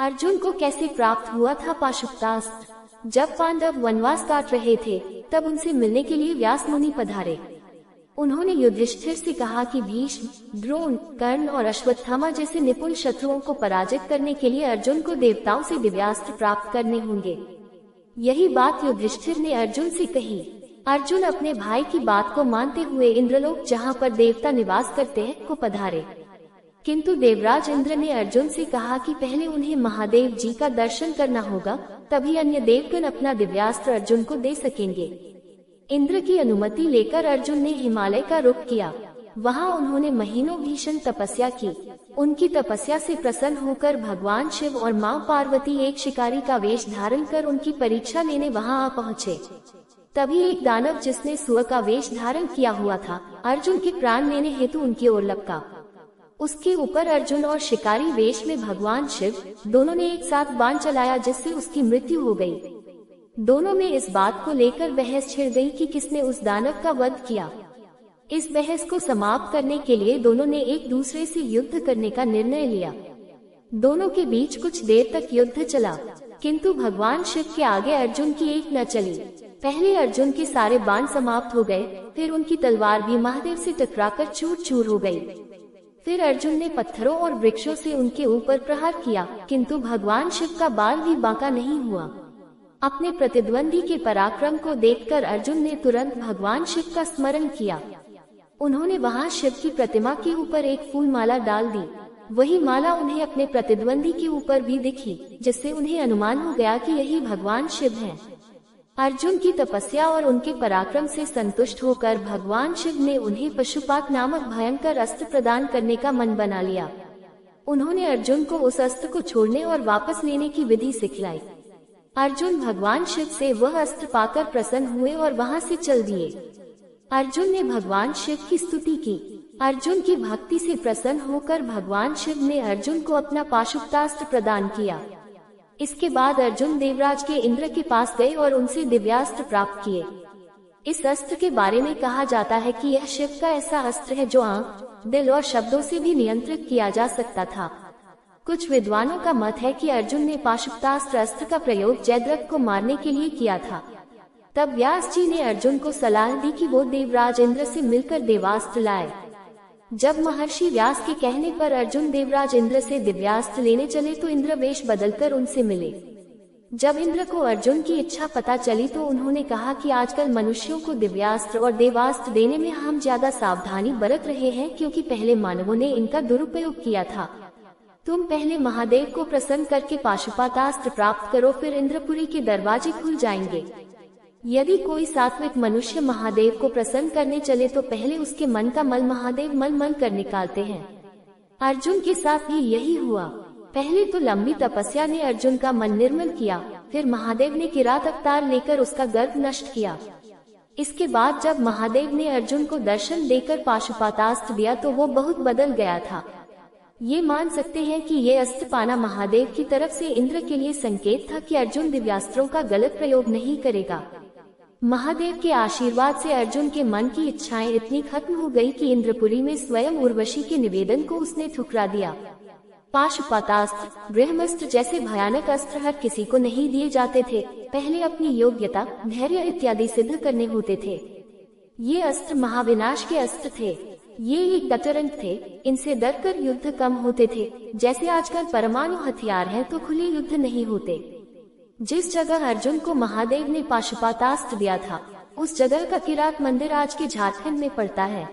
अर्जुन को कैसे प्राप्त हुआ था पाशुपतास्त्र? जब पांडव वनवास काट रहे थे, तब उनसे मिलने के लिए व्यास मुनि पधारे। उन्होंने युधिष्ठिर से कहा कि भीष्म, द्रोण, कर्ण और अश्वत्थामा जैसे निपुण शत्रुओं को पराजित करने के लिए अर्जुन को देवताओं से दिव्यास्त्र प्राप्त करने होंगे। यही बात युधिष्ठिर ने अर्जुन से कही। अर्जुन अपने भाई की बात को मानते हुए इंद्रलोक, जहाँ पर देवता निवास करते हैं, को पधारे। किंतु देवराज इंद्र ने अर्जुन से कहा कि पहले उन्हें महादेव जी का दर्शन करना होगा, तभी अन्य देवगण अपना दिव्यास्त्र अर्जुन को दे सकेंगे। इंद्र की अनुमति लेकर अर्जुन ने हिमालय का रुख किया। वहां उन्होंने महीनों भीषण तपस्या की। उनकी तपस्या से प्रसन्न होकर भगवान शिव और मां पार्वती एक शिकारी का वेश धारण कर उनकी परीक्षा लेने वहां आ पहुँचे। तभी एक दानव, जिसने सुअर का वेश धारण किया हुआ था, अर्जुन के प्राण लेने हेतु उनकी ओर लपका। उसके ऊपर अर्जुन और शिकारी वेश में भगवान शिव दोनों ने एक साथ बाण चलाया, जिससे उसकी मृत्यु हो गई। दोनों में इस बात को लेकर बहस छिड़ गई कि किसने उस दानव का वध किया। इस बहस को समाप्त करने के लिए दोनों ने एक दूसरे से युद्ध करने का निर्णय लिया। दोनों के बीच कुछ देर तक युद्ध चला, किंतु भगवान शिव के आगे अर्जुन की एक न चली। पहले अर्जुन के सारे बाण समाप्त हो गए, फिर उनकी तलवार भी महादेव से टकराकर चूर चूर हो गई। फिर अर्जुन ने पत्थरों और वृक्षों से उनके ऊपर प्रहार किया, किंतु भगवान शिव का बाल भी बांका नहीं हुआ। अपने प्रतिद्वंदी के पराक्रम को देखकर अर्जुन ने तुरंत भगवान शिव का स्मरण किया। उन्होंने वहां शिव की प्रतिमा के ऊपर एक फूल माला डाल दी। वही माला उन्हें अपने प्रतिद्वंदी के ऊपर भी दिखी, जिससे उन्हें अनुमान हो गया कि यही भगवान शिव हैं। अर्जुन की तपस्या और उनके पराक्रम से संतुष्ट होकर भगवान शिव ने उन्हें पशुपात नामक भयंकर अस्त्र प्रदान करने का मन बना लिया। उन्होंने अर्जुन को उस अस्त्र को छोड़ने और वापस लेने की विधि सिखलाई। अर्जुन भगवान शिव से वह अस्त्र पाकर प्रसन्न हुए और वहां से चल दिए। अर्जुन ने भगवान शिव की स्तुति की। अर्जुन की भक्ति से प्रसन्न होकर भगवान शिव ने अर्जुन को अपना पाशुपतास्त्र प्रदान किया। इसके बाद अर्जुन देवराज के इंद्र के पास गए और उनसे दिव्यास्त्र प्राप्त किए। इस अस्त्र के बारे में कहा जाता है कि यह शिव का ऐसा अस्त्र है जो आंख, दिल और शब्दों से भी नियंत्रित किया जा सकता था। कुछ विद्वानों का मत है कि अर्जुन ने पाशुपतास्त्र अस्त्र का प्रयोग जयद्रथ को मारने के लिए किया था। तब व्यास जी ने अर्जुन को सलाह दी कि वो देवराज इंद्र से मिलकर देवास्त्र लाए। जब महर्षि व्यास के कहने पर अर्जुन देवराज इंद्र से दिव्यास्त्र लेने चले तो इंद्र वेश बदलकर उनसे मिले। जब इंद्र को अर्जुन की इच्छा पता चली तो उन्होंने कहा कि आजकल मनुष्यों को दिव्यास्त्र और देवास्त्र देने में हम ज्यादा सावधानी बरत रहे हैं, क्योंकि पहले मानवों ने इनका दुरुपयोग किया था। तुम पहले महादेव को प्रसन्न करके पाशुपतास्त्र प्राप्त करो, फिर इंद्रपुरी के दरवाजे खुल जाएंगे। यदि कोई सात्विक मनुष्य महादेव को प्रसन्न करने चले तो पहले उसके मन का मल महादेव मल मल कर निकालते हैं। अर्जुन के साथ भी यही हुआ। पहले तो लंबी तपस्या ने अर्जुन का मन निर्मल किया, फिर महादेव ने किरात अवतार लेकर उसका गर्भ नष्ट किया। इसके बाद जब महादेव ने अर्जुन को दर्शन देकर पाशुपतास्त्र दिया तो वो बहुत बदल गया था। ये मान सकते हैं कि ये अस्त्र पाना महादेव की तरफ से इंद्र के लिए संकेत था कि अर्जुन दिव्यास्त्रों का गलत प्रयोग नहीं करेगा। महादेव के आशीर्वाद से अर्जुन के मन की इच्छाएं इतनी खत्म हो गई कि इंद्रपुरी में स्वयं उर्वशी के निवेदन को उसने ठुकरा दिया। पाशुपतास्त्र, ब्रह्मास्त्र जैसे भयानक अस्त्र हर किसी को नहीं दिए जाते थे। पहले अपनी योग्यता, धैर्य इत्यादि सिद्ध करने होते थे। ये अस्त्र महाविनाश के अस्त्र थे। ये एक डटरेंट थे। इनसे डरकर युद्ध कम होते थे। जैसे आजकल परमाणु हथियार हैं तो खुले युद्ध नहीं होते। जिस जगह अर्जुन को महादेव ने पाशुपतास्त्र दिया था, उस जगह का किरात मंदिर आज के झारखंड में पड़ता है।